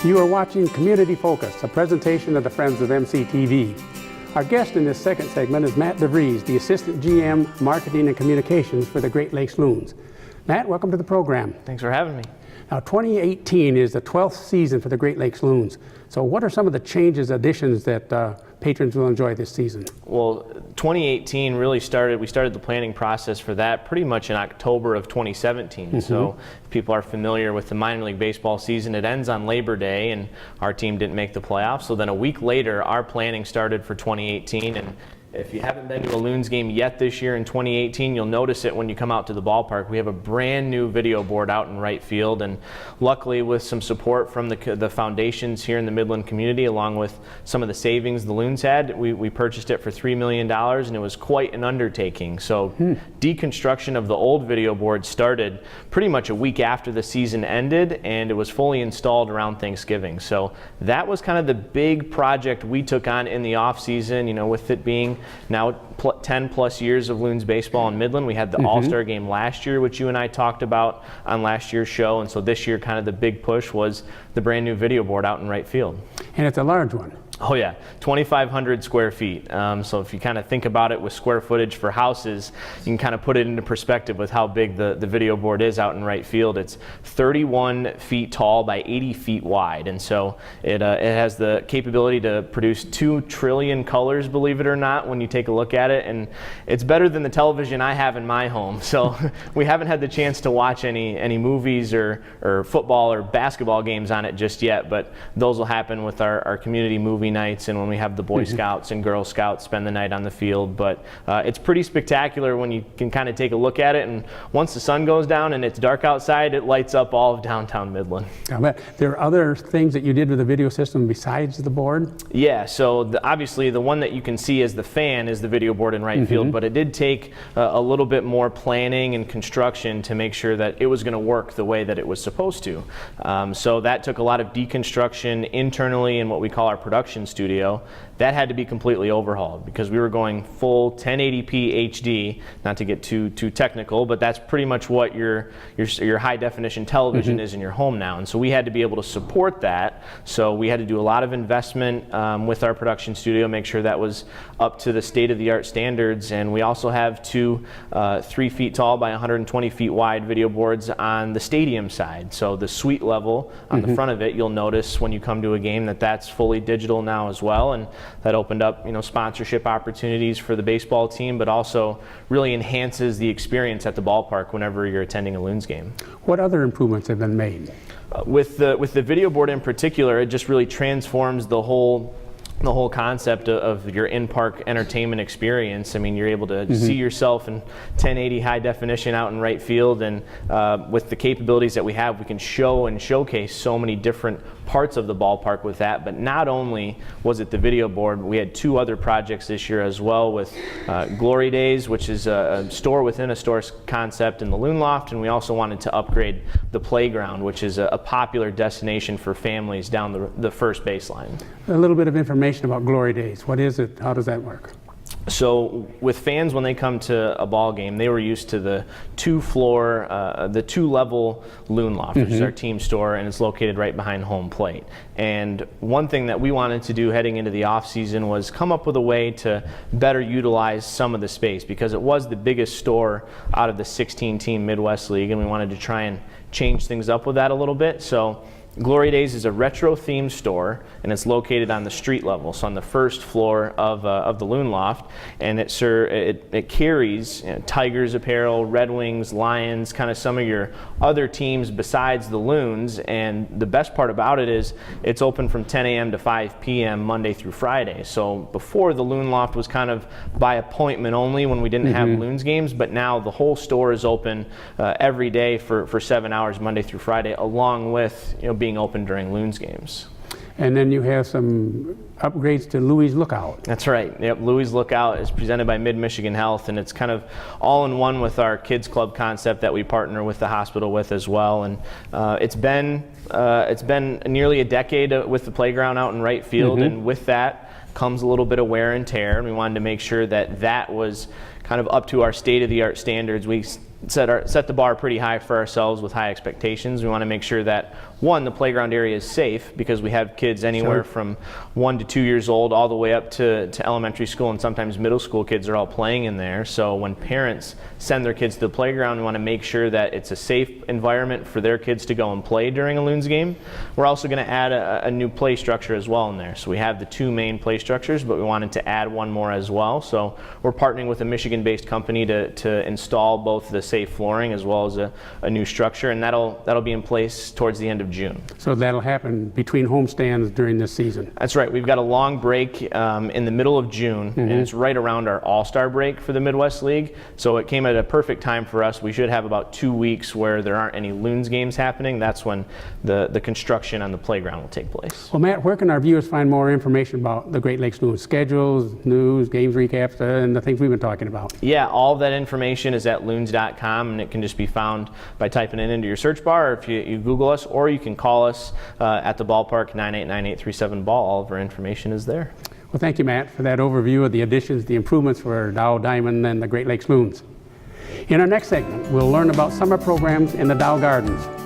You are watching Community Focus, a presentation of the Friends of MCTV. Our guest in this second segment is Matt DeVries, the Assistant GM, Marketing and Communications for the Great Lakes Loons. Matt, welcome to the program. Thanks for having me. Now, 2018 is the 12th season for the Great Lakes Loons. So what are some of the changes, additions that patrons will enjoy this season? Well, 2018 really we started the planning process for that pretty much in October of 2017. So if people are familiar with the minor league baseball season, it ends on Labor Day, and our team didn't make the playoffs. So then a week later, our planning started for 2018. And if you haven't been to a Loons game yet this year in 2018, you'll notice it when you come out to the ballpark. We have a brand new video board out in right field, and luckily with some support from the foundations here in the Midland community, along with some of the savings the Loons had, we purchased it for $3 million, and it was quite an undertaking. So deconstruction of the old video board started pretty much a week after the season ended, and it was fully installed around Thanksgiving. So that was kind of the big project we took on in the off season, with it being now 10 plus years of Loons baseball in Midland. We had the All-Star game last year, which you and I talked about on last year's show. And so this year, kind of the big push was the brand new video board out in right field. And it's a large one. Oh yeah, 2,500 square feet. So if you kind of think about it with square footage for houses, you can kind of put it into perspective with how big the video board is out in right field. It's 31 feet tall by 80 feet wide. And so it has the capability to produce 2 trillion colors, believe it or not, when you take a look at it. And it's better than the television I have in my home. So we haven't had the chance to watch any movies or football or basketball games on it just yet, but those will happen with our community movie nights and when we have the Boy Scouts and Girl Scouts spend the night on the field. But it's pretty spectacular when you can kind of take a look at it, and once the sun goes down and it's dark outside, it lights up all of downtown Midland. I bet. There are other things that you did with the video system besides the board? Yeah, so obviously the one that you can see as the fan is the video board in right field, but it did take a little bit more planning and construction to make sure that it was going to work the way that it was supposed to. So that took a lot of deconstruction internally in what we call our production studio. That had to be completely overhauled because we were going full 1080p HD, not to get too technical, but that's pretty much what your high definition television is in your home now. And so we had to be able to support that. So we had to do a lot of investment with our production studio, make sure that was up to the state-of-the-art standards. And we also have 2 3 feet tall by 120 feet wide video boards on the stadium side. So the suite level on the front of it, you'll notice when you come to a game that's fully digital now as well, and that opened up sponsorship opportunities for the baseball team, but also really enhances the experience at the ballpark whenever you're attending a Loons game. What other improvements have been made? With the video board in particular, it just really transforms the whole concept of your in-park entertainment experience. I mean, you're able to see yourself in 1080 high definition out in right field, and with the capabilities that we have, we can show and showcase so many different parts of the ballpark with that. But not only was it the video board, we had 2 other projects this year as well with Glory Days, which is a store within a store concept in the Loon Loft, and we also wanted to upgrade the playground, which is a popular destination for families down the first baseline. A little bit of information about Glory Days. What is it? How does that work? So with fans, when they come to a ball game, they were used to the 2-level Loon Loft, which is our team store, and it's located right behind home plate. And one thing that we wanted to do heading into the off season was come up with a way to better utilize some of the space, because it was the biggest store out of the 16-team Midwest League, and we wanted to try and change things up with that a little bit. So Glory Days is a retro-themed store, and it's located on the street level, so on the first floor of the Loon Loft, and it carries Tigers apparel, Red Wings, Lions, kind of some of your other teams besides the Loons. And the best part about it is it's open from 10 a.m. to 5 p.m. Monday through Friday. So before, the Loon Loft was kind of by appointment only when we didn't have Loons games, but now the whole store is open every day for 7 hours Monday through Friday, along with being open during Loons games. And then you have some upgrades to Louie's Lookout. That's right. Yep, Louie's Lookout is presented by Mid-Michigan Health, and it's kind of all in one with our kids club concept that we partner with the hospital with as well. And it's been nearly a decade with the playground out in right field, and with that comes a little bit of wear and tear, and we wanted to make sure that was kind of up to our state-of-the-art standards. We set the bar pretty high for ourselves with high expectations. We want to make sure that one, the playground area is safe because we have kids anywhere from 1 to 2 years old all the way up to elementary school, and sometimes middle school kids are all playing in there. So when parents send their kids to the playground, we want to make sure that it's a safe environment for their kids to go and play during a Loons game. We're also going to add a new play structure as well in there. So we have the 2 main play structures, but we wanted to add one more as well. So we're partnering with a Michigan-based company to install both the safe flooring as well as a new structure, and that'll be in place towards the end of June. So that'll happen between homestands during this season. That's right. We've got a long break in the middle of June, and it's right around our All-Star break for the Midwest League. So it came at a perfect time for us. We should have about 2 weeks where there aren't any Loons games happening. That's when the construction on the playground will take place. Well, Matt, where can our viewers find more information about the Great Lakes Loons? Schedules, news, games recaps, and the things we've been talking about. Yeah, all of that information is at loons.com, and it can just be found by typing it into your search bar, or if you Google us, or you can call us at the ballpark, 989-837-BALL. All of our information is there. Well, thank you, Matt, for that overview of the additions, the improvements for Dow Diamond and the Great Lakes Loons. In our next segment, we'll learn about summer programs in the Dow Gardens.